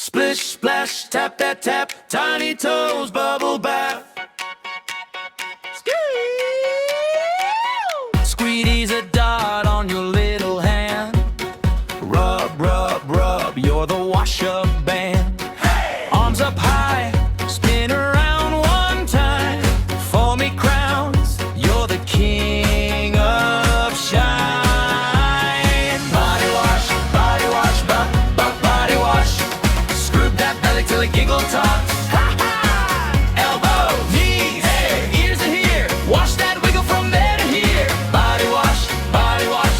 Splish, splash, tap that tap, tiny toes, bubble bath. Squeeze a dot on your little hand. Rub, rub, rub, you're the wash-up band. Hey! Arms up high, spin around one time. Foamy crowns, you're the king of shine. Body wash, body wash. Scrub that belly till it giggle talks. Ha ha! Elbow, knees, hey, ears are here. Wash that wiggle from there to here. Body wash, body wash.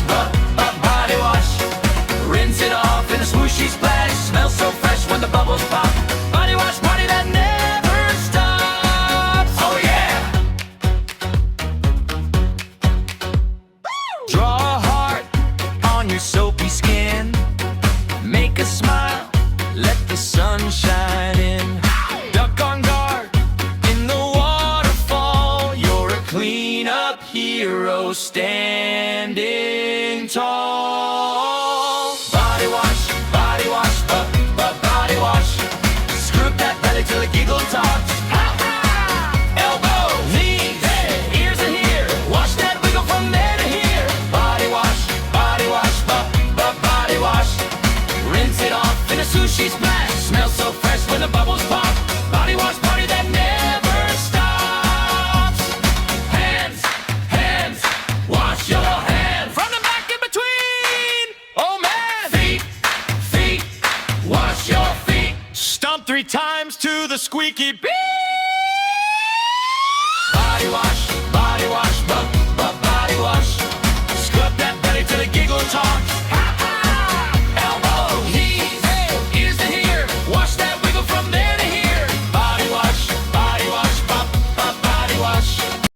Rinse it off in a swooshy splash. Smells so fresh when the bubbles pop. Body wash party that never stops. Oh yeah! Draw a heart on your soapy skin. Make a smile, let the sun shine in. Duck on guard in the waterfall. You're a clean-up hero standing tall. Body wash, body wash. Scrub that belly till it giggle talks. Ha ha! Elbow, knees, hey, ears are here. Wash that wiggle from there to here. Body wash, body wash. Rinse it off in a sushi splash. Smells so fresh when the bubbles pop. Body wash party that never stops. Hands, hands, wash your hands. From the back in between. Oh man. Feet, feet, wash your feet. Stomp 3 times to the squeaky beat. Body wash, body wash. Scrub that belly till it giggle talks.